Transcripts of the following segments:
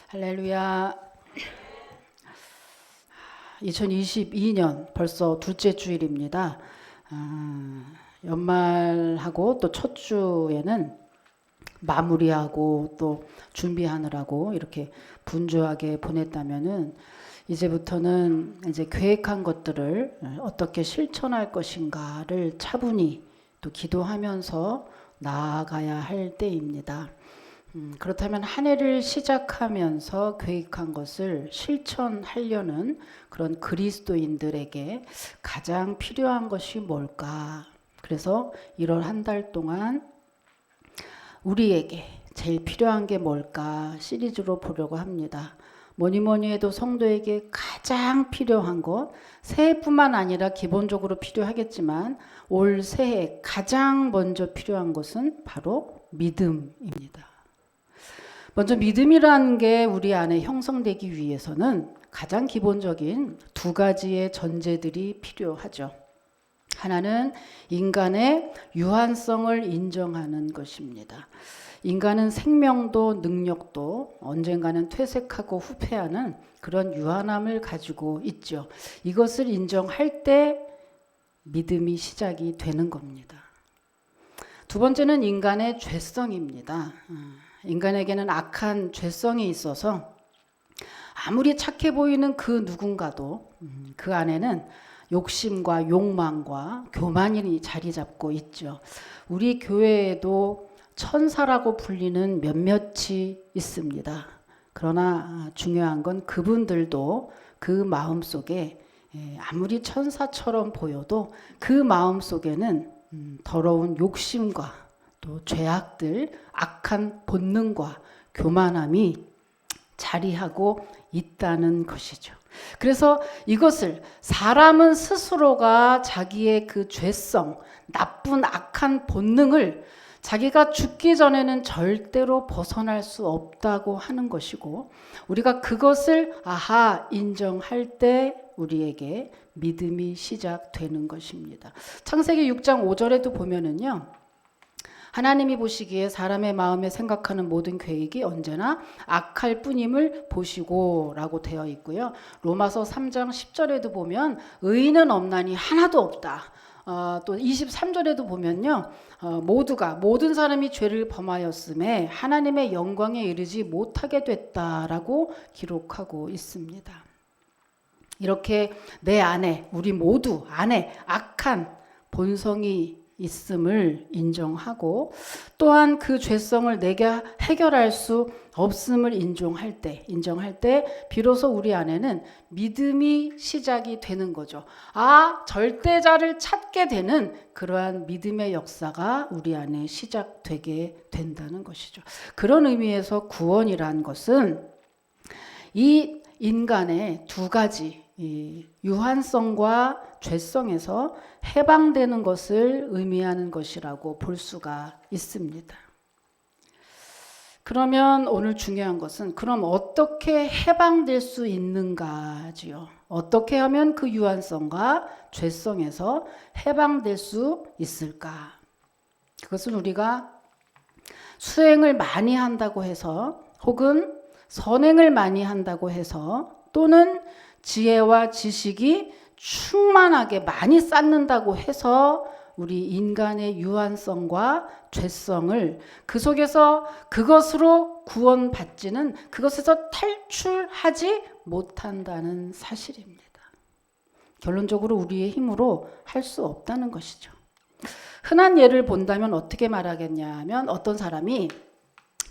할렐루야. 2022년 벌써 둘째 주일입니다. 연말하고 또 첫 주에는 마무리하고 또 준비하느라고 이렇게 분주하게 보냈다면은 이제부터는 이제 계획한 것들을 어떻게 실천할 것인가를 차분히 또 기도하면서 나아가야 할 때입니다. 그렇다면 한 해를 시작하면서 계획한 것을 실천하려는 그런 그리스도인들에게 가장 필요한 것이 뭘까? 그래서 1월 한 달 동안 우리에게 제일 필요한 게 뭘까 시리즈로 보려고 합니다. 뭐니 해도 성도에게 가장 필요한 것, 새해뿐만 아니라 기본적으로 필요하겠지만 올 새해 가장 먼저 필요한 것은 바로 믿음입니다. 먼저 믿음이라는 게 우리 안에 형성되기 위해서는 가장 기본적인 두 가지의 전제들이 필요하죠. 하나는 인간의 유한성을 인정하는 것입니다. 인간은 생명도 능력도 언젠가는 퇴색하고 후퇴하는 그런 유한함을 가지고 있죠. 이것을 인정할 때 믿음이 시작이 되는 겁니다. 두 번째는 인간의 죄성입니다. 인간에게는 악한 죄성이 있어서 아무리 착해 보이는 그 누군가도 그 안에는 욕심과 욕망과 교만이 자리 잡고 있죠. 우리 교회에도 천사라고 불리는 몇몇이 있습니다. 그러나 중요한 건 그분들도 그 마음속에 아무리 천사처럼 보여도 그 마음속에는 더러운 욕심과 또 죄악들, 악한 본능과 교만함이 자리하고 있다는 것이죠. 그래서 이것을 사람은 스스로가 자기의 그 죄성, 나쁜 악한 본능을 자기가 죽기 전에는 절대로 벗어날 수 없다고 하는 것이고, 우리가 그것을 인정할 때 우리에게 믿음이 시작되는 것입니다. 창세기 6장 5절에도 보면은요, 하나님이 보시기에 사람의 마음에 생각하는 모든 계획이 언제나 악할 뿐임을 보시고 라고 되어 있고요. 로마서 3장 10절에도 보면 의인은 없나니 하나도 없다. 또 23절에도 보면요. 모든 사람이 죄를 범하였음에 하나님의 영광에 이르지 못하게 됐다라고 기록하고 있습니다. 이렇게 내 안에, 우리 모두 안에 악한 본성이 있음을 인정하고 또한 그 죄성을 내가 해결할 수 없음을 인정할 때 비로소 우리 안에는 믿음이 시작이 되는 거죠. 절대자를 찾게 되는 그러한 믿음의 역사가 우리 안에 시작되게 된다는 것이죠. 그런 의미에서 구원이란 것은 이 인간의 두 가지 이 유한성과 죄성에서 해방되는 것을 의미하는 것이라고 볼 수가 있습니다. 그러면 오늘 중요한 것은 그럼 어떻게 해방될 수 있는가지요. 어떻게 하면 그 유한성과 죄성에서 해방될 수 있을까? 그것은 우리가 수행을 많이 한다고 해서 혹은 선행을 많이 한다고 해서 또는 지혜와 지식이 충만하게 많이 쌓는다고 해서 우리 인간의 유한성과 죄성을 그 속에서 그것으로 구원받지는 그것에서 탈출하지 못한다는 사실입니다. 결론적으로 우리의 힘으로 할 수 없다는 것이죠. 흔한 예를 본다면 어떻게 말하겠냐 하면 어떤 사람이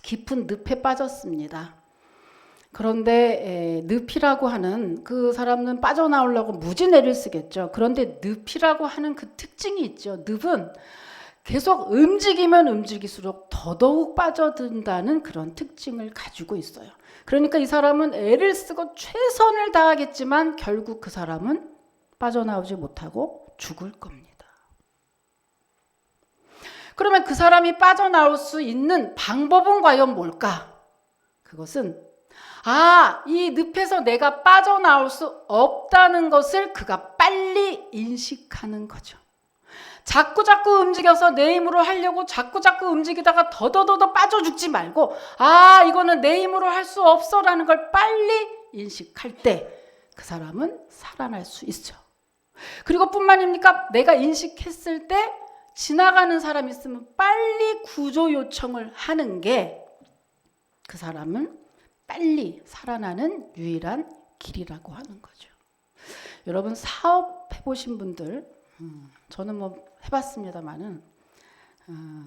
깊은 늪에 빠졌습니다. 그런데 늪이라고 하는 그 사람은 빠져나오려고 무진 애를 쓰겠죠. 그런데 늪이라고 하는 그 특징이 있죠. 늪은 계속 움직이면 움직일수록 더더욱 빠져든다는 그런 특징을 가지고 있어요. 그러니까 이 사람은 애를 쓰고 최선을 다하겠지만 결국 그 사람은 빠져나오지 못하고 죽을 겁니다. 그러면 그 사람이 빠져나올 수 있는 방법은 과연 뭘까? 그것은 이 늪에서 내가 빠져나올 수 없다는 것을 그가 빨리 인식하는 거죠. 자꾸 움직여서 내 힘으로 하려고 자꾸 움직이다가 더더더 빠져 죽지 말고, 이거는 내 힘으로 할 수 없어 라는 걸 빨리 인식할 때 그 사람은 살아날 수 있죠. 그리고 뿐만입니까? 내가 인식했을 때 지나가는 사람이 있으면 빨리 구조 요청을 하는 게 그 사람은 빨리 살아나는 유일한 길이라고 하는 거죠. 여러분 사업 해보신 분들, 저는 뭐 해봤습니다만은,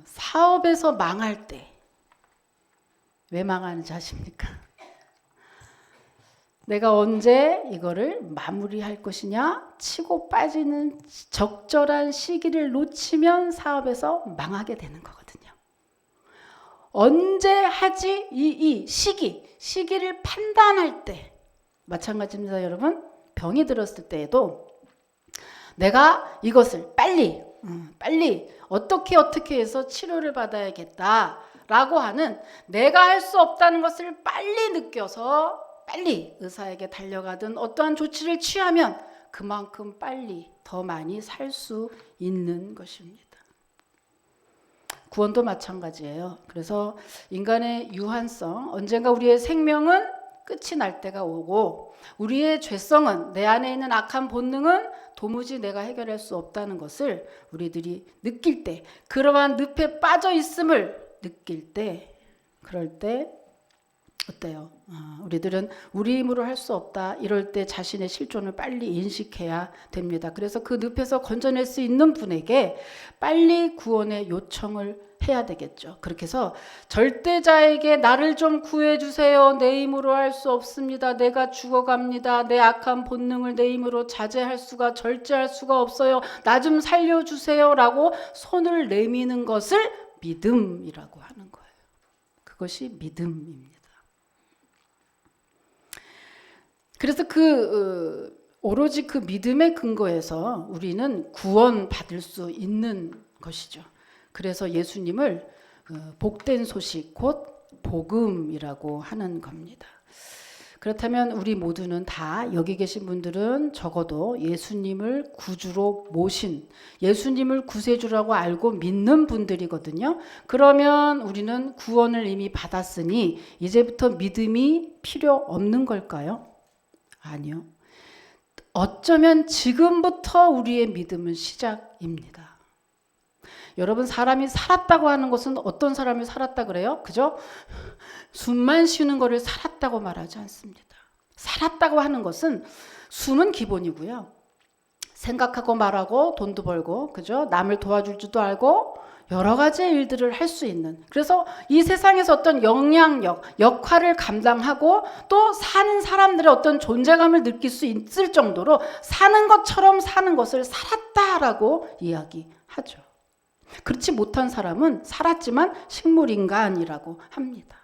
사업에서 망할 때 왜 망하는지 아십니까? 내가 언제 이거를 마무리할 것이냐, 치고 빠지는 적절한 시기를 놓치면 사업에서 망하게 되는 거거든요. 언제 하지? 이 시기를 판단할 때 마찬가지입니다. 여러분, 병이 들었을 때에도 내가 이것을 빨리 어떻게 해서 치료를 받아야겠다라고 하는, 내가 할 수 없다는 것을 빨리 느껴서 빨리 의사에게 달려가든 어떠한 조치를 취하면 그만큼 빨리 더 많이 살 수 있는 것입니다. 구원도 마찬가지예요. 그래서 인간의 유한성, 언젠가 우리의 생명은 끝이 날 때가 오고, 우리의 죄성은, 내 안에 있는 악한 본능은 도무지 내가 해결할 수 없다는 것을 우리들이 느낄 때, 그러한 늪에 빠져 있음을 느낄 때, 그럴 때 어때요? 우리들은 우리 힘으로 할 수 없다, 이럴 때 자신의 실존을 빨리 인식해야 됩니다. 그래서 그 늪에서 건져낼 수 있는 분에게 빨리 구원의 요청을 해야 되겠죠. 그렇게 해서 절대자에게 나를 좀 구해주세요, 내 힘으로 할 수 없습니다, 내가 죽어갑니다, 내 악한 본능을 내 힘으로 절제할 수가 없어요, 나 좀 살려주세요 라고 손을 내미는 것을 믿음이라고 하는 거예요. 그것이 믿음입니다. 그래서 오로지 그 믿음의 근거에서 우리는 구원받을 수 있는 것이죠. 그래서 예수님을 복된 소식, 곧 복음이라고 하는 겁니다. 그렇다면 우리 모두는 다, 여기 계신 분들은 적어도 예수님을 구주로 모신, 예수님을 구세주라고 알고 믿는 분들이거든요. 그러면 우리는 구원을 이미 받았으니 이제부터 믿음이 필요 없는 걸까요? 아니요. 어쩌면 지금부터 우리의 믿음은 시작입니다. 여러분, 사람이 살았다고 하는 것은 어떤 사람이 살았다 그래요? 그죠? 숨만 쉬는 거를 살았다고 말하지 않습니다. 살았다고 하는 것은, 숨은 기본이고요. 생각하고 말하고 돈도 벌고, 그죠? 남을 도와줄 줄도 알고 여러 가지 일들을 할 수 있는, 그래서 이 세상에서 어떤 영향력, 역할을 감당하고 또 사는 사람들의 어떤 존재감을 느낄 수 있을 정도로 사는 것처럼 사는 것을 살았다라고 이야기하죠. 그렇지 못한 사람은 살았지만 식물인간이라고 합니다.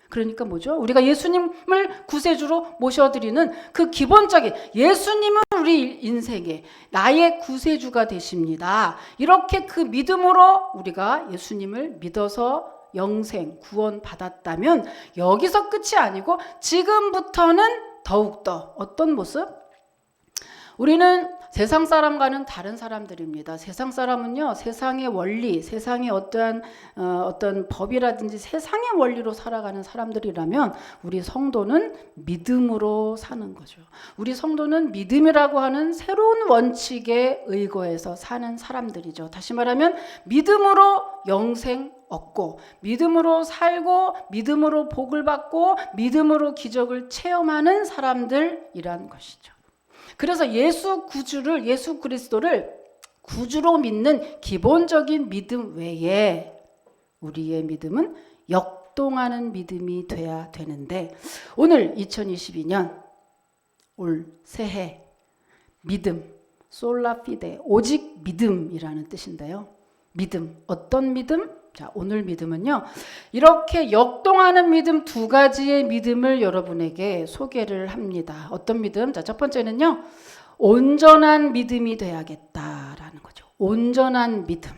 그러니까 뭐죠? 우리가 예수님을 구세주로 모셔드리는 그 기본적인, 예수님은 우리 인생에 나의 구세주가 되십니다, 이렇게 그 믿음으로 우리가 예수님을 믿어서 영생, 구원 받았다면 여기서 끝이 아니고 지금부터는 더욱더 어떤 모습? 우리는 세상 사람과는 다른 사람들입니다. 세상 사람은요, 세상의 원리, 세상의 어떤 법이라든지 세상의 원리로 살아가는 사람들이라면, 우리 성도는 믿음으로 사는 거죠. 우리 성도는 믿음이라고 하는 새로운 원칙에 의거해서 사는 사람들이죠. 다시 말하면 믿음으로 영생 얻고, 믿음으로 살고, 믿음으로 복을 받고, 믿음으로 기적을 체험하는 사람들이란 것이죠. 그래서 예수 그리스도를 구주로 믿는 기본적인 믿음 외에 우리의 믿음은 역동하는 믿음이 돼야 되는데, 오늘 2022년 올 새해 믿음, 솔라피데, 오직 믿음이라는 뜻인데요. 믿음, 어떤 믿음? 자, 오늘 믿음은요, 이렇게 역동하는 믿음, 두 가지의 믿음을 여러분에게 소개를 합니다. 어떤 믿음? 자, 첫 번째는요, 온전한 믿음이 돼야겠다라는 거죠. 온전한 믿음.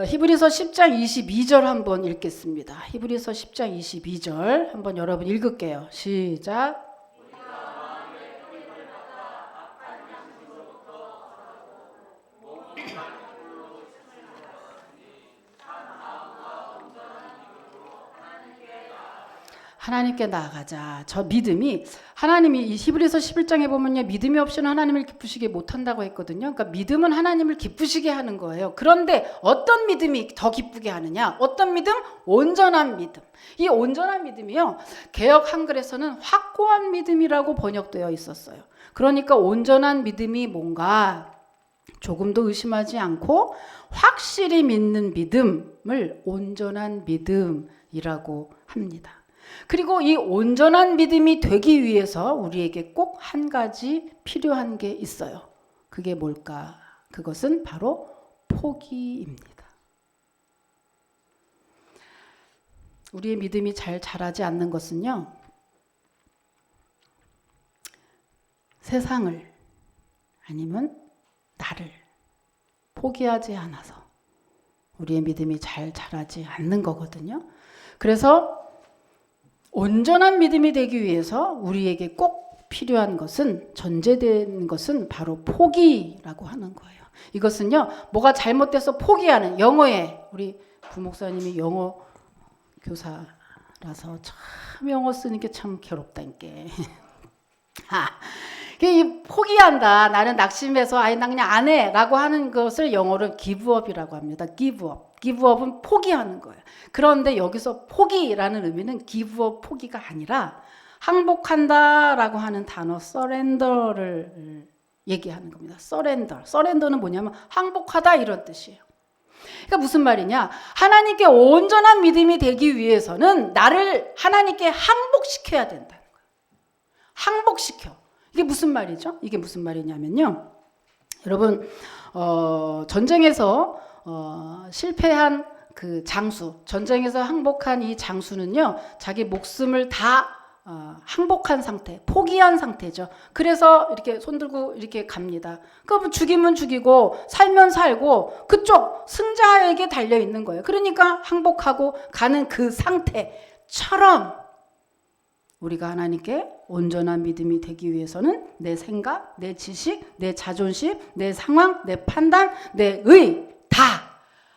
히브리서 10장 22절 한번 읽겠습니다. 히브리서 10장 22절 한번 여러분 읽을게요. 시작. 하나님께 나아가자. 저 믿음이 하나님이 이 히브리서 11장에 보면요. 믿음이 없이는 하나님을 기쁘시게 못한다고 했거든요. 그러니까 믿음은 하나님을 기쁘시게 하는 거예요. 그런데 어떤 믿음이 더 기쁘게 하느냐? 어떤 믿음? 온전한 믿음. 이 온전한 믿음이요. 개역 한글에서는 확고한 믿음이라고 번역되어 있었어요. 그러니까 온전한 믿음이 뭔가 조금도 의심하지 않고 확실히 믿는 믿음을 온전한 믿음이라고 합니다. 그리고 이 온전한 믿음이 되기 위해서 우리에게 꼭 한 가지 필요한 게 있어요. 그게 뭘까? 그것은 바로 포기입니다. 우리의 믿음이 잘 자라지 않는 것은요. 세상을 아니면 나를 포기하지 않아서 우리의 믿음이 잘 자라지 않는 거거든요. 그래서 온전한 믿음이 되기 위해서 우리에게 꼭 필요한 것은 전제된 것은 바로 포기라고 하는 거예요. 이것은요. 뭐가 잘못돼서 포기하는 영어에 우리 부목사님이 영어 교사라서 참 영어 쓰는 게 참 괴롭다니까. 이 포기한다. 나는 낙심해서 아예 나 그냥 안 해라고 하는 것을 영어로 give up이라고 합니다. give up. give up은 포기하는 거예요. 그런데 여기서 포기라는 의미는 give up 포기가 아니라 항복한다라고 하는 단어 surrender를 얘기하는 겁니다. surrender. surrender는 뭐냐면 항복하다 이런 뜻이에요. 그러니까 무슨 말이냐? 하나님께 온전한 믿음이 되기 위해서는 나를 하나님께 항복시켜야 된다는 거예요. 항복시켜. 이게 무슨 말이죠? 이게 무슨 말이냐면요. 여러분 전쟁에서 실패한 그 장수, 전쟁에서 항복한 이 장수는요. 자기 목숨을 다 항복한 상태, 포기한 상태죠. 그래서 이렇게 손들고 이렇게 갑니다. 그럼 죽이면 죽이고 살면 살고 그쪽 승자에게 달려 있는 거예요. 그러니까 항복하고 가는 그 상태처럼 우리가 하나님께 온전한 믿음이 되기 위해서는 내 생각, 내 지식, 내 자존심, 내 상황, 내 판단, 내 의 다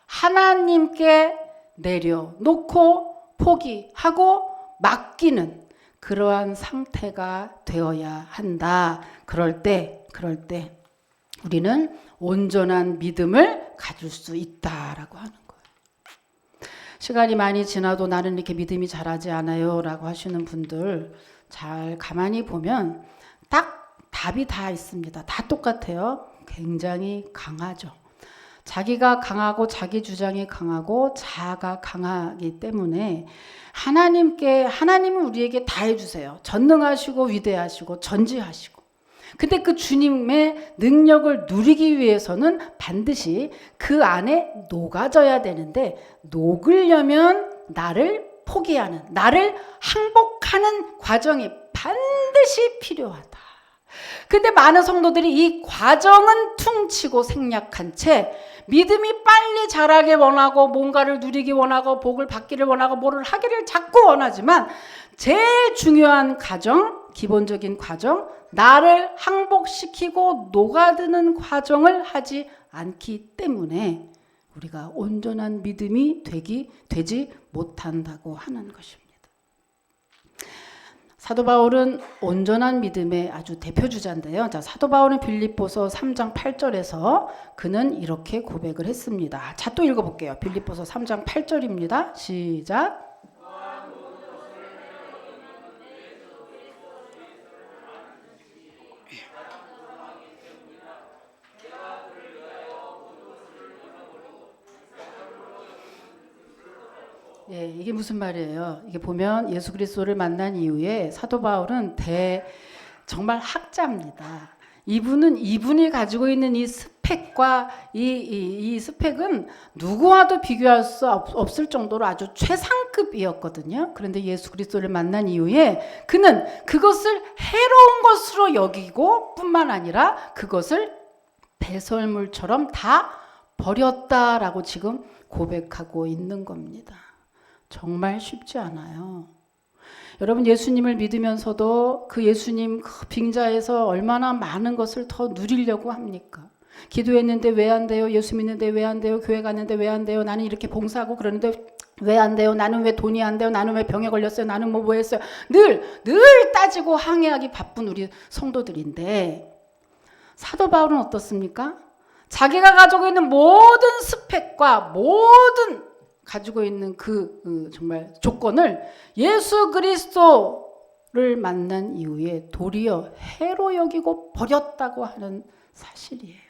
하나님께 내려놓고 포기하고 맡기는 그러한 상태가 되어야 한다. 그럴 때 우리는 온전한 믿음을 가질 수 있다라고 하는 거예요. 시간이 많이 지나도 나는 이렇게 믿음이 자라지 않아요 라고 하시는 분들 잘 가만히 보면 딱 답이 다 있습니다. 다 똑같아요. 굉장히 강하죠. 자기가 강하고 자기 주장이 강하고 자아가 강하기 때문에 하나님은 우리에게 다 해주세요. 전능하시고 위대하시고 전지하시고. 근데 그 주님의 능력을 누리기 위해서는 반드시 그 안에 녹아져야 되는데 녹으려면 나를 포기하는, 나를 항복하는 과정이 반드시 필요하다. 근데 많은 성도들이 이 과정은 퉁치고 생략한 채 믿음이 빨리 자라길 원하고 뭔가를 누리기 원하고 복을 받기를 원하고 뭐를 하기를 자꾸 원하지만 제일 중요한 과정, 기본적인 과정, 나를 항복시키고 녹아드는 과정을 하지 않기 때문에 우리가 온전한 믿음이 되지 못한다고 하는 것입니다. 사도 바울은 온전한 믿음의 아주 대표주자인데요. 자, 사도 바울은 빌립보서 3장 8절에서 그는 이렇게 고백을 했습니다. 자, 또 읽어볼게요. 빌립보서 3장 8절입니다. 시작. 예, 이게 무슨 말이에요? 이게 보면 예수 그리스도를 만난 이후에 사도 바울은 정말 학자입니다. 이분이 가지고 있는 이 스펙과 이 스펙은 누구와도 비교할 수 없을 정도로 아주 최상급이었거든요. 그런데 예수 그리스도를 만난 이후에 그는 그것을 해로운 것으로 여기고 뿐만 아니라 그것을 배설물처럼 다 버렸다라고 지금 고백하고 있는 겁니다. 정말 쉽지 않아요. 여러분 예수님을 믿으면서도 그 예수님 그 빙자에서 얼마나 많은 것을 더 누리려고 합니까? 기도했는데 왜 안 돼요? 예수 믿는데 왜 안 돼요? 교회 갔는데 왜 안 돼요? 나는 이렇게 봉사하고 그러는데 왜 안 돼요? 나는 왜 돈이 안 돼요? 나는 왜 병에 걸렸어요? 나는 뭐 했어요? 늘 따지고 항해하기 바쁜 우리 성도들인데, 사도 바울은 어떻습니까? 자기가 가지고 있는 모든 스펙과 모든 가지고 있는 정말 조건을 예수 그리스도를 만난 이후에 도리어 해로 여기고 버렸다고 하는 사실이에요.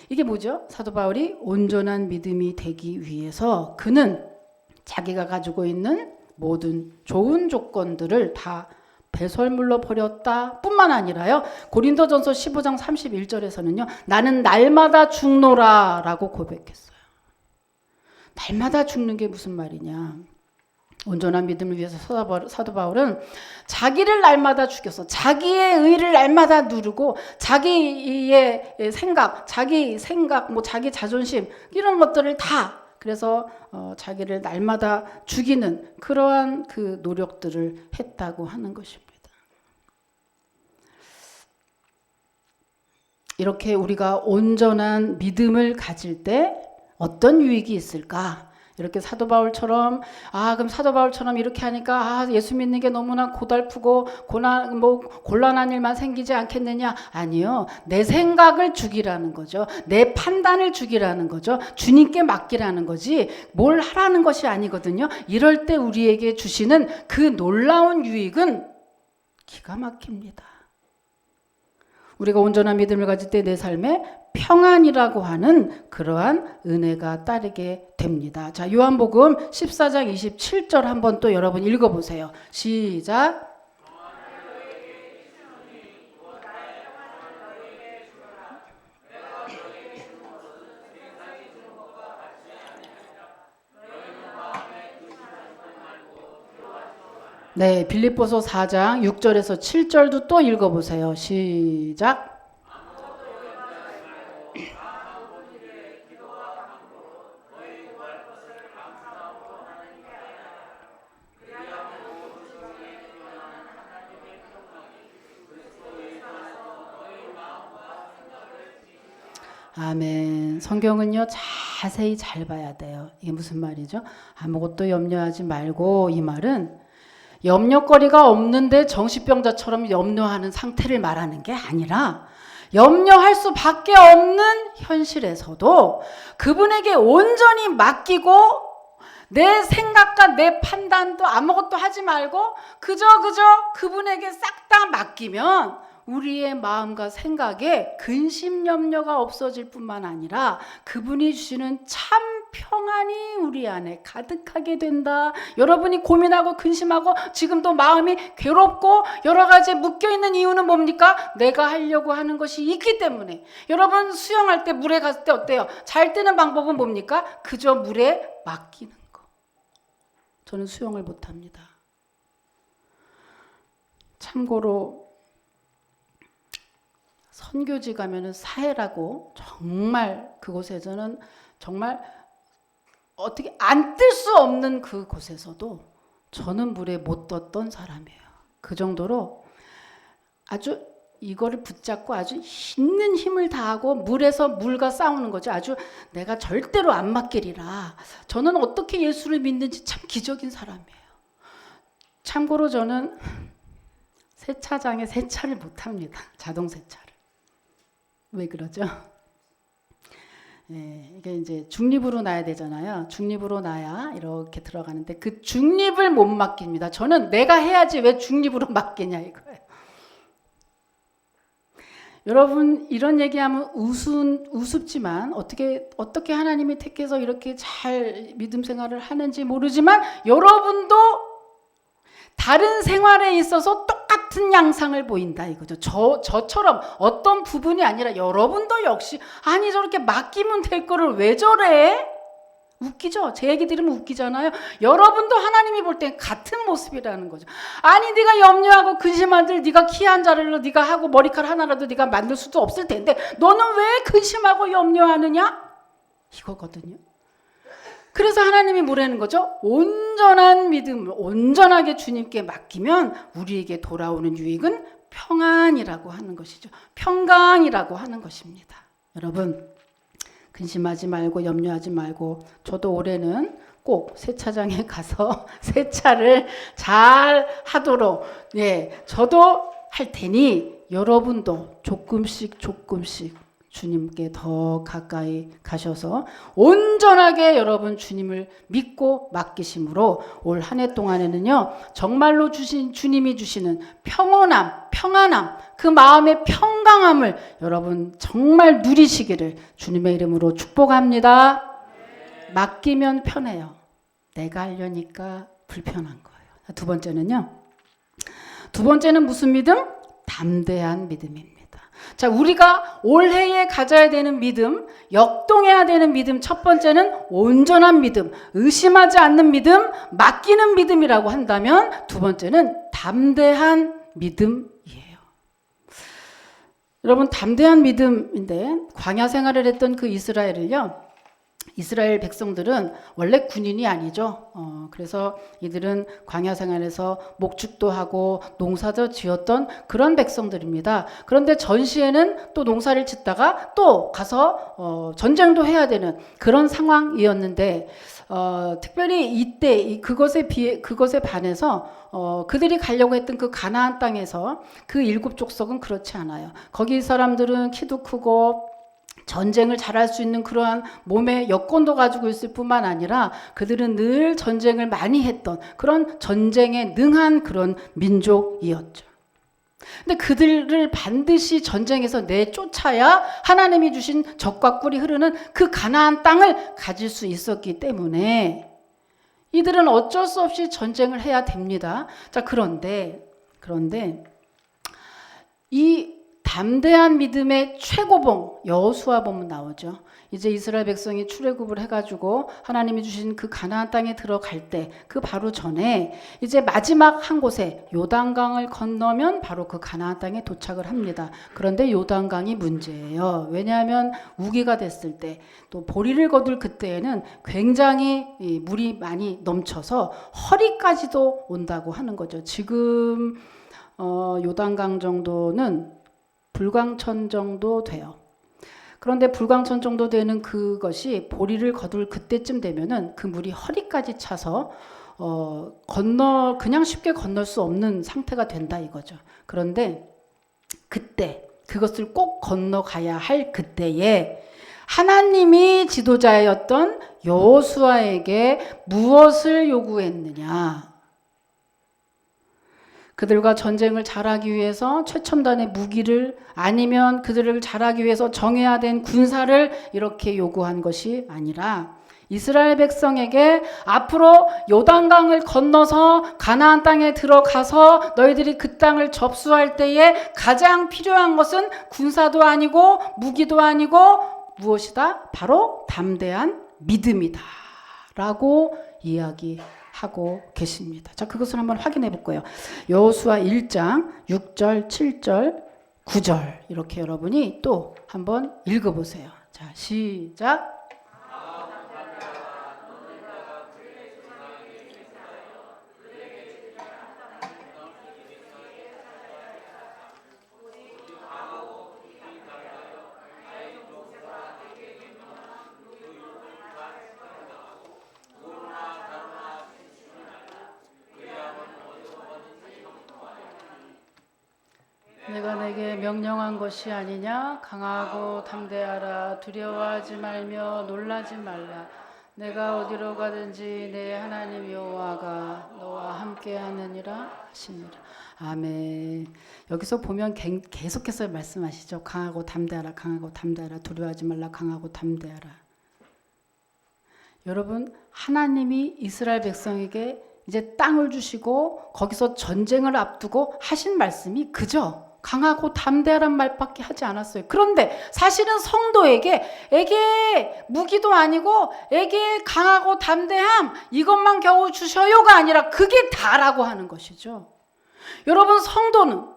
이게 뭐죠? 사도 바울이 온전한 믿음이 되기 위해서 그는 자기가 가지고 있는 모든 좋은 조건들을 다 배설물로 버렸다 뿐만 아니라요, 고린도전서 15장 31절에서는요 나는 날마다 죽노라 라고 고백했어요. 날마다 죽는 게 무슨 말이냐, 온전한 믿음을 위해서 사도 바울은 자기를 날마다 죽여서 자기의 의를 날마다 누르고 자기의 생각, 뭐 자기 자존심 이런 것들을 다, 그래서 자기를 날마다 죽이는 그러한 그 노력들을 했다고 하는 것입니다. 이렇게 우리가 온전한 믿음을 가질 때 어떤 유익이 있을까? 이렇게 사도 바울처럼, 그럼 사도 바울처럼 이렇게 하니까 예수 믿는 게 너무나 고달프고 곤란한 일만 생기지 않겠느냐? 아니요. 내 생각을 죽이라는 거죠. 내 판단을 죽이라는 거죠. 주님께 맡기라는 거지 뭘 하라는 것이 아니거든요. 이럴 때 우리에게 주시는 그 놀라운 유익은 기가 막힙니다. 우리가 온전한 믿음을 가질 때 내 삶에 평안이라고 하는 그러한 은혜가 따르게 됩니다. 자, 요한복음 14장 27절 한번 또 여러분 읽어보세요. 시작. 네, 빌립보서 4장 6절에서 7절도 또 읽어보세요. 시작. 아멘. 성경은요 자세히 잘 봐야 돼요. 이게 무슨 말이죠? 아무것도 염려하지 말고, 이 말은 염려거리가 없는데 정신병자처럼 염려하는 상태를 말하는 게 아니라 염려할 수밖에 없는 현실에서도 그분에게 온전히 맡기고 내 생각과 내 판단도 아무것도 하지 말고 그저 그분에게 싹 다 맡기면 우리의 마음과 생각에 근심 염려가 없어질 뿐만 아니라 그분이 주시는 참 평안이 우리 안에 가득하게 된다. 여러분이 고민하고 근심하고 지금도 마음이 괴롭고 여러 가지 묶여있는 이유는 뭡니까? 내가 하려고 하는 것이 있기 때문에. 여러분 수영할 때 물에 갔을 때 어때요? 잘 뜨는 방법은 뭡니까? 그저 물에 맡기는 거. 저는 수영을 못합니다. 참고로 선교지 가면은 사해라고 정말 그곳에서는 정말 어떻게 안 뜰 수 없는 그곳에서도 저는 물에 못 떴던 사람이에요. 그 정도로 아주 이거를 붙잡고 아주 있는 힘을 다하고 물에서 물과 싸우는 거죠. 아주 내가 절대로 안 맡기리라. 저는 어떻게 예수를 믿는지 참 기적인 사람이에요. 참고로 저는 세차장에 세차를 못합니다. 자동 세차를. 왜 그러죠? 이게 이제 중립으로 놔야 되잖아요. 중립으로 놔야 이렇게 들어가는데 그 중립을 못 맡깁니다. 저는 내가 해야지 왜 중립으로 맡기냐 이거예요. 여러분 이런 얘기하면 우습지만 어떻게 하나님이 택해서 이렇게 잘 믿음 생활을 하는지 모르지만 여러분도 다른 생활에 있어서 똑같은 양상을 보인다 이거죠. 저처럼 어떤 부분이 아니라 여러분도 역시 아니 저렇게 맡기면 될 거를 왜 저래? 웃기죠? 제 얘기 들으면 웃기잖아요. 여러분도 하나님이 볼 땐 같은 모습이라는 거죠. 아니 네가 염려하고 근심한들 네가 키 한 자리로 네가 하고 머리카락 하나라도 네가 만들 수도 없을 텐데 너는 왜 근심하고 염려하느냐? 이거거든요. 그래서 하나님이 뭐라는 거죠? 온전한 믿음을 온전하게 주님께 맡기면 우리에게 돌아오는 유익은 평안이라고 하는 것이죠. 평강이라고 하는 것입니다. 여러분 근심하지 말고 염려하지 말고 저도 올해는 꼭 세차장에 가서 세차를 잘 하도록 저도 할 테니 여러분도 조금씩 주님께 더 가까이 가셔서 온전하게 여러분 주님을 믿고 맡기심으로 올 한 해 동안에는요 정말로 주님이 주시는 평안함 그 마음의 평강함을 여러분 정말 누리시기를 주님의 이름으로 축복합니다. 맡기면 편해요. 내가 하려니까 불편한 거예요. 두 번째는 무슨 믿음? 담대한 믿음입니다. 자, 우리가 올해에 가져야 되는 믿음, 역동해야 되는 믿음, 첫 번째는 온전한 믿음, 의심하지 않는 믿음, 맡기는 믿음이라고 한다면 두 번째는 담대한 믿음이에요. 여러분, 담대한 믿음인데 광야 생활을 했던 그 이스라엘 백성들은 원래 군인이 아니죠. 그래서 이들은 광야 생활에서 목축도 하고 농사도 지었던 그런 백성들입니다. 그런데 전시에는 또 농사를 짓다가 또 가서 전쟁도 해야 되는 그런 상황이었는데 특별히 이때 그것에 반해서 그들이 가려고 했던 그 가나안 땅에서 그 7족속은 그렇지 않아요. 거기 사람들은 키도 크고 전쟁을 잘할 수 있는 그러한 몸의 여건도 가지고 있을 뿐만 아니라 그들은 늘 전쟁을 많이 했던 그런 전쟁에 능한 그런 민족이었죠. 근데 그들을 반드시 전쟁에서 내쫓아야 하나님이 주신 젖과 꿀이 흐르는 그 가나안 땅을 가질 수 있었기 때문에 이들은 어쩔 수 없이 전쟁을 해야 됩니다. 자, 그런데 이 담대한 믿음의 최고봉 여호수아 보면 나오죠. 이제 이스라엘 백성이 출애굽을 해가지고 하나님이 주신 그 가나안 땅에 들어갈 때 그 바로 전에 이제 마지막 한 곳에 요단강을 건너면 바로 그 가나안 땅에 도착을 합니다. 그런데 요단강이 문제예요. 왜냐하면 우기가 됐을 때 또 보리를 거둘 그때에는 굉장히 물이 많이 넘쳐서 허리까지도 온다고 하는 거죠. 지금 요단강 정도는 불광천 정도 돼요. 그런데 불광천 정도 되는 그것이 보리를 거둘 그때쯤 되면은 그 물이 허리까지 차서 그냥 쉽게 건널 수 없는 상태가 된다 이거죠. 그런데 그때 그것을 꼭 건너가야 할 그때에 하나님이 지도자였던 여호수아에게 무엇을 요구했느냐? 그들과 전쟁을 잘하기 위해서 최첨단의 무기를 아니면 그들을 잘하기 위해서 정해야 된 군사를 이렇게 요구한 것이 아니라 이스라엘 백성에게 앞으로 요단강을 건너서 가나안 땅에 들어가서 너희들이 그 땅을 접수할 때에 가장 필요한 것은 군사도 아니고 무기도 아니고 무엇이다? 바로 담대한 믿음이다 라고 이야기하고 계십니다. 자, 그것을 한번 확인해 볼 거예요. 여호수아 1장 6절, 7절, 9절 이렇게 여러분이 또 한번 읽어보세요. 자, 시작. 내가 내게 명령한 것이 아니냐? 강하고 담대하라. 두려워하지 말며 놀라지 말라. 내가 어디로 가든지 내 하나님 여호와가 너와 함께 하느니라 하시니라. 아멘. 여기서 보면 계속해서 말씀하시죠. 강하고 담대하라. 강하고 담대하라. 두려워하지 말라. 강하고 담대하라. 여러분, 하나님이 이스라엘 백성에게 이제 땅을 주시고 거기서 전쟁을 앞두고 하신 말씀이 그죠? 강하고 담대하란 말밖에 하지 않았어요. 그런데 사실은 성도에게 무기도 아니고 강하고 담대함 이것만 겨우 주셔요가 아니라 그게 다라고 하는 것이죠. 여러분, 성도는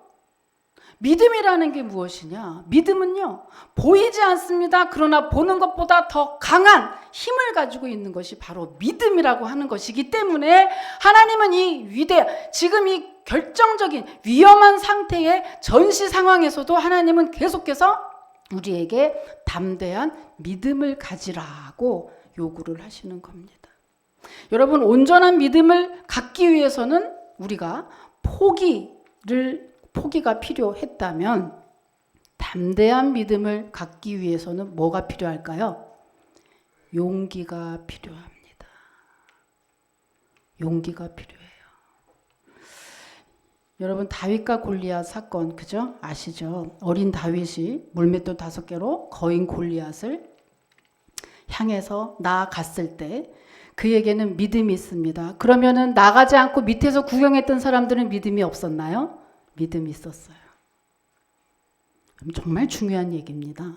믿음이라는 게 무엇이냐? 믿음은요, 보이지 않습니다. 그러나 보는 것보다 더 강한 힘을 가지고 있는 것이 바로 믿음이라고 하는 것이기 때문에 하나님은 지금 이 결정적인 위험한 상태의 전시 상황에서도 하나님은 계속해서 우리에게 담대한 믿음을 가지라고 요구를 하시는 겁니다. 여러분, 온전한 믿음을 갖기 위해서는 우리가 포기가 필요했다면 담대한 믿음을 갖기 위해서는 뭐가 필요할까요? 용기가 필요합니다. 용기가 필요해요. 여러분, 다윗과 골리앗 사건, 그죠? 아시죠? 어린 다윗이 물맷돌 5개로 거인 골리앗을 향해서 나아갔을 때 그에게는 믿음이 있습니다. 그러면은 나가지 않고 밑에서 구경했던 사람들은 믿음이 없었나요? 믿음이 있었어요. 정말 중요한 얘기입니다.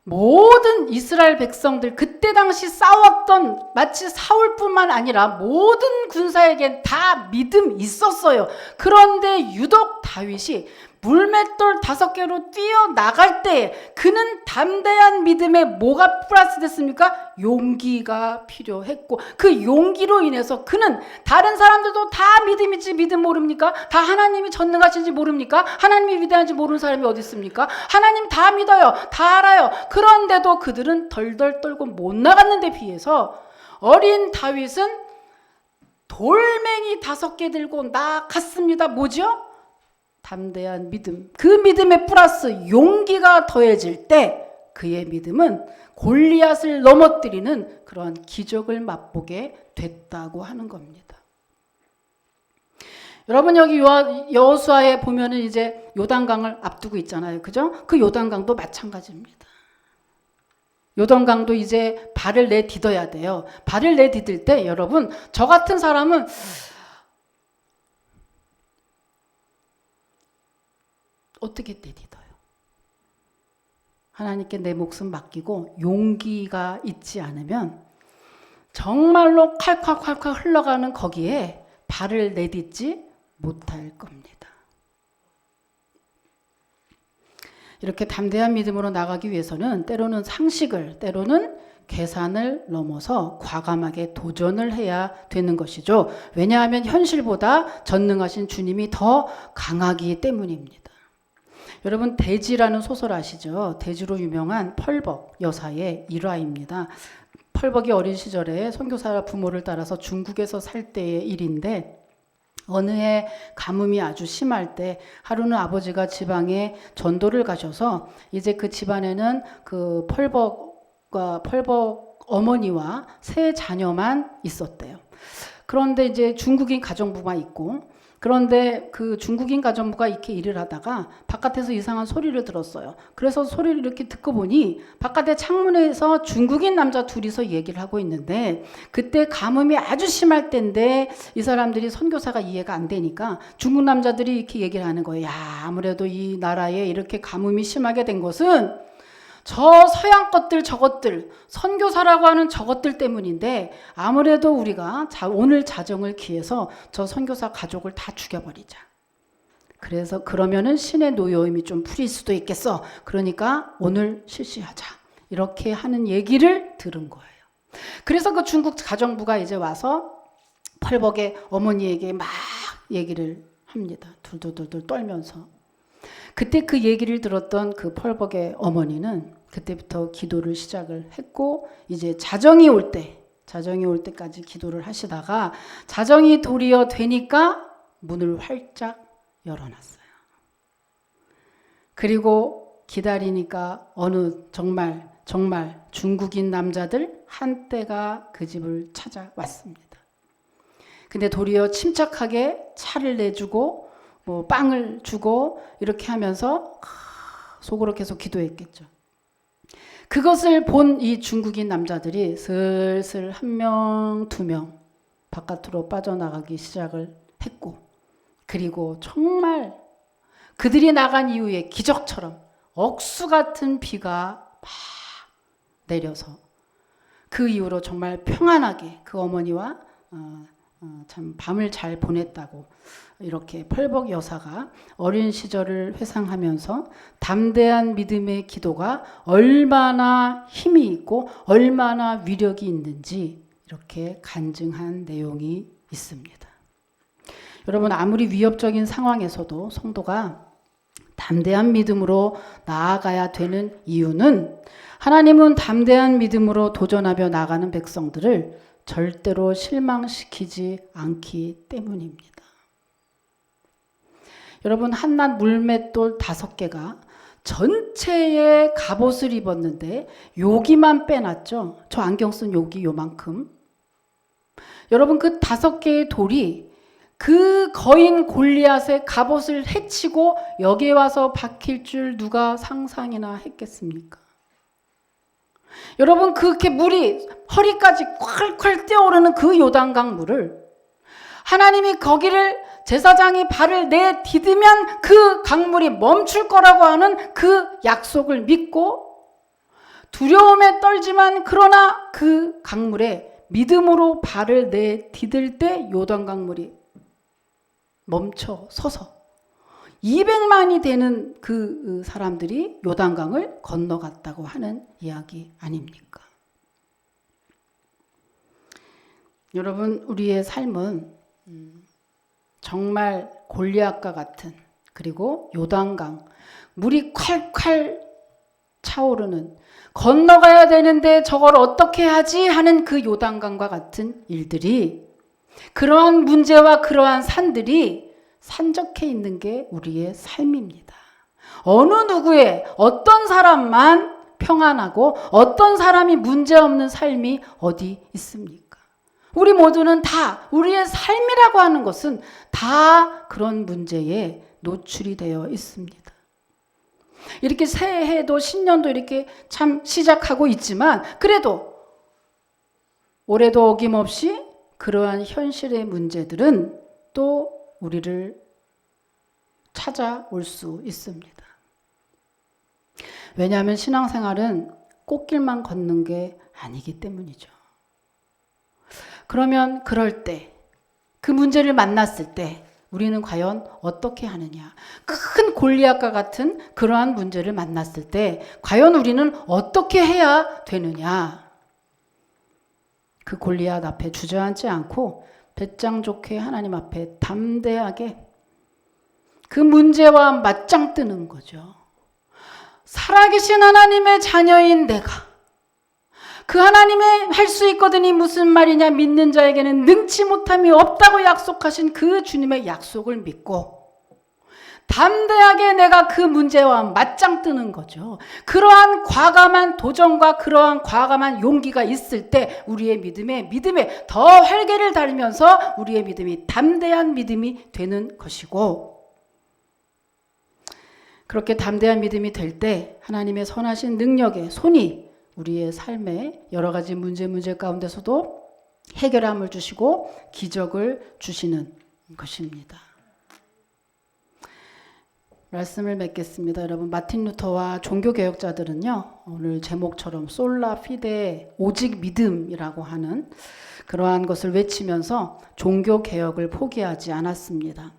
모든 이스라엘 백성들, 그때 당시 싸웠던 마치 사울뿐만 아니라 모든 군사에겐 다 믿음이 있었어요. 그런데 유독 다윗이 물맷돌 5개로 뛰어나갈 때 그는 담대한 믿음에 뭐가 플러스 됐습니까? 용기가 필요했고, 그 용기로 인해서 그는 다른 사람들도 다 믿음 있지 믿음 모릅니까? 다 하나님이 전능하신지 모릅니까? 하나님이 위대한지 모르는 사람이 어디 있습니까? 하나님 다 믿어요. 다 알아요. 그런데도 그들은 덜덜 떨고 못 나갔는데 비해서 어린 다윗은 돌멩이 5개 들고 나갔습니다. 뭐죠? 담대한 믿음. 그 믿음에 플러스 용기가 더해질 때 그의 믿음은 골리앗을 넘어뜨리는 그러한 기적을 맛보게 됐다고 하는 겁니다. 여러분, 여기 여호수아에 보면은 이제 요단강을 앞두고 있잖아요. 그죠? 그 요단강도 마찬가지입니다. 요단강도 이제 발을 내디뎌야 돼요. 발을 내디딜 때 여러분, 저 같은 사람은 어떻게 내딛어요? 하나님께 내 목숨 맡기고 용기가 있지 않으면 정말로 콸콸콸콸 흘러가는 거기에 발을 내딛지 못할 겁니다. 이렇게 담대한 믿음으로 나가기 위해서는 때로는 상식을, 때로는 계산을 넘어서 과감하게 도전을 해야 되는 것이죠. 왜냐하면 현실보다 전능하신 주님이 더 강하기 때문입니다. 여러분, 대지라는 소설 아시죠? 대지로 유명한 펄벅 여사의 일화입니다. 펄벅이 어린 시절에 선교사 부모를 따라서 중국에서 살 때의 일인데, 어느 해 가뭄이 아주 심할 때 하루는 아버지가 지방에 전도를 가셔서 이제 그 집안에는 그 펄벅 어머니와 3 자녀만 있었대요. 그런데 이제 중국인 가정부만 있고, 그런데 그 중국인 가정부가 이렇게 일을 하다가 바깥에서 이상한 소리를 들었어요. 그래서 소리를 이렇게 듣고 보니 바깥에 창문에서 중국인 남자 둘이서 얘기를 하고 있는데, 그때 가뭄이 아주 심할 때인데 이 사람들이 선교사가 이해가 안 되니까 중국 남자들이 이렇게 얘기를 하는 거예요. 야, 아무래도 이 나라에 이렇게 가뭄이 심하게 된 것은 저 서양 것들 저것들, 선교사라고 하는 저것들 때문인데 아무래도 우리가 오늘 자정을 기해서 저 선교사 가족을 다 죽여버리자. 그래서 그러면은 신의 노여움이 좀 풀릴 수도 있겠어. 그러니까 오늘 실시하자. 이렇게 하는 얘기를 들은 거예요. 그래서 그 중국 가정부가 이제 와서 펄벅의 어머니에게 막 얘기를 합니다. 둘둘둘 떨면서. 그때 그 얘기를 들었던 그 펄벅의 어머니는 그때부터 기도를 시작을 했고, 이제 자정이 올 때까지 기도를 하시다가 자정이 도리어 되니까 문을 활짝 열어놨어요. 그리고 기다리니까 어느 정말 중국인 남자들 한때가 그 집을 찾아왔습니다. 근데 도리어 침착하게 차를 내주고 뭐 빵을 주고 이렇게 하면서 속으로 계속 기도했겠죠. 그것을 본 이 중국인 남자들이 슬슬 1명, 2명 바깥으로 빠져나가기 시작을 했고, 그리고 정말 그들이 나간 이후에 기적처럼 억수 같은 비가 막 내려서 그 이후로 정말 평안하게 그 어머니와 참 밤을 잘 보냈다고 이렇게 펄벅 여사가 어린 시절을 회상하면서 담대한 믿음의 기도가 얼마나 힘이 있고 얼마나 위력이 있는지 이렇게 간증한 내용이 있습니다. 여러분, 아무리 위협적인 상황에서도 성도가 담대한 믿음으로 나아가야 되는 이유는 하나님은 담대한 믿음으로 도전하며 나가는 백성들을 절대로 실망시키지 않기 때문입니다. 여러분, 한낱 물맷돌 5개가 전체의 갑옷을 입었는데 여기만 빼놨죠. 저 안경 쓴 여기 요만큼. 여러분, 그 5개의 돌이 그 거인 골리앗의 갑옷을 해치고 여기에 와서 박힐 줄 누가 상상이나 했겠습니까? 여러분, 그렇게 물이 허리까지 콸콸 뛰어오르는 그 요단강 물을 하나님이 거기를 제사장이 발을 내디디면 그 강물이 멈출 거라고 하는 그 약속을 믿고 두려움에 떨지만 그러나 그 강물에 믿음으로 발을 내디딜 때 요단 강물이 멈춰 서서 200만이 되는 그 사람들이 요단강을 건너갔다고 하는 이야기 아닙니까? 여러분, 우리의 삶은 정말 골리앗과 같은, 그리고 요단강, 물이 콸콸 차오르는, 건너가야 되는데 저걸 어떻게 하지 하는 그 요단강과 같은 일들이, 그러한 문제와 그러한 산들이 산적해 있는 게 우리의 삶입니다. 어느 누구의 어떤 사람만 평안하고 어떤 사람이 문제없는 삶이 어디 있습니까? 우리 모두는 다, 우리의 삶이라고 하는 것은 다 그런 문제에 노출이 되어 있습니다. 이렇게 새해도 신년도 이렇게 참 시작하고 있지만 그래도 올해도 어김없이 그러한 현실의 문제들은 또 우리를 찾아올 수 있습니다. 왜냐하면 신앙생활은 꽃길만 걷는 게 아니기 때문이죠. 그러면 그럴 때, 그 문제를 만났을 때 우리는 과연 어떻게 하느냐? 큰 골리앗과 같은 그러한 문제를 만났을 때 과연 우리는 어떻게 해야 되느냐? 그 골리앗 앞에 주저앉지 않고 배짱 좋게 하나님 앞에 담대하게 그 문제와 맞짱 뜨는 거죠. 살아계신 하나님의 자녀인 내가, 그 하나님의 할 수 있거든이 무슨 말이냐, 믿는 자에게는 능치 못함이 없다고 약속하신 그 주님의 약속을 믿고 담대하게 내가 그 문제와 맞짱 뜨는 거죠. 그러한 과감한 도전과 그러한 과감한 용기가 있을 때 우리의 믿음에 더 활개를 달면서 우리의 믿음이 담대한 믿음이 되는 것이고, 그렇게 담대한 믿음이 될 때 하나님의 선하신 능력의 손이 우리의 삶의 여러 가지 문제 가운데서도 해결함을 주시고 기적을 주시는 것입니다. 말씀을 맺겠습니다. 여러분, 마틴 루터와 종교개혁자들은요, 오늘 제목처럼 솔라 피데, 오직 믿음이라고 하는 그러한 것을 외치면서 종교개혁을 포기하지 않았습니다.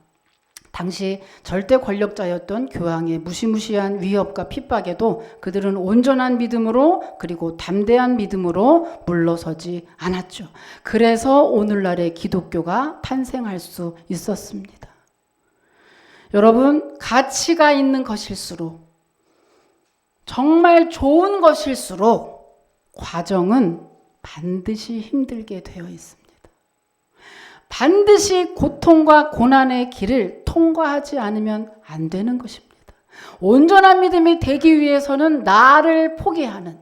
당시 절대 권력자였던 교황의 무시무시한 위협과 핍박에도 그들은 온전한 믿음으로, 그리고 담대한 믿음으로 물러서지 않았죠. 그래서 오늘날의 기독교가 탄생할 수 있었습니다. 여러분, 가치가 있는 것일수록, 정말 좋은 것일수록 과정은 반드시 힘들게 되어 있습니다. 반드시 고통과 고난의 길을 통과하지 않으면 안 되는 것입니다. 온전한 믿음이 되기 위해서는 나를 포기하는,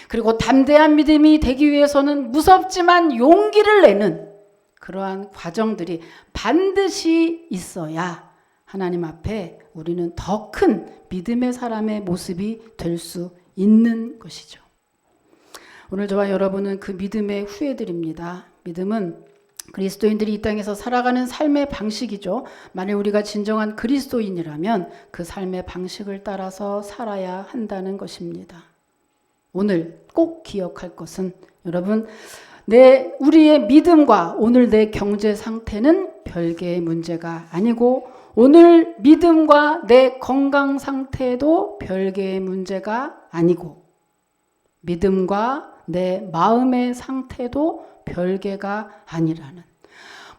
그리고 담대한 믿음이 되기 위해서는 무섭지만 용기를 내는 그러한 과정들이 반드시 있어야 하나님 앞에 우리는 더 큰 믿음의 사람의 모습이 될 수 있는 것이죠. 오늘 저와 여러분은 그 믿음의 후예들입니다. 믿음은 그리스도인들이 이 땅에서 살아가는 삶의 방식이죠. 만일 우리가 진정한 그리스도인이라면 그 삶의 방식을 따라서 살아야 한다는 것입니다. 오늘 꼭 기억할 것은, 여러분, 우리의 믿음과 오늘 내 경제 상태는 별개의 문제가 아니고, 오늘 믿음과 내 건강 상태도 별개의 문제가 아니고, 믿음과 내 마음의 상태도 별개가 아니라는,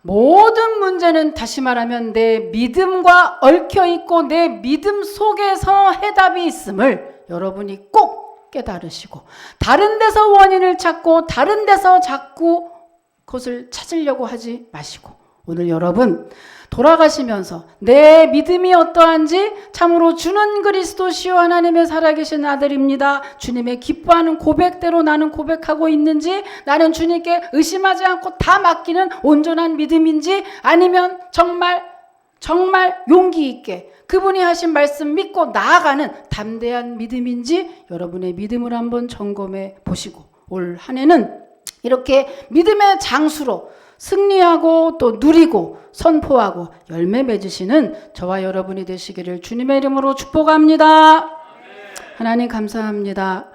모든 문제는 다시 말하면 내 믿음과 얽혀 있고 내 믿음 속에서 해답이 있음을 여러분이 꼭 깨달으시고, 다른 데서 원인을 찾고 다른 데서 자꾸 그것을 찾으려고 하지 마시고, 오늘 여러분 돌아가시면서 내 믿음이 어떠한지, 참으로 주는 그리스도시요 하나님의 살아계신 아들입니다, 주님의 기뻐하는 고백대로 나는 고백하고 있는지, 나는 주님께 의심하지 않고 다 맡기는 온전한 믿음인지, 아니면 정말 용기 있게 그분이 하신 말씀 믿고 나아가는 담대한 믿음인지 여러분의 믿음을 한번 점검해 보시고, 올 한 해는 이렇게 믿음의 장수로 승리하고 또 누리고 선포하고 열매 맺으시는 저와 여러분이 되시기를 주님의 이름으로 축복합니다. 하나님 감사합니다.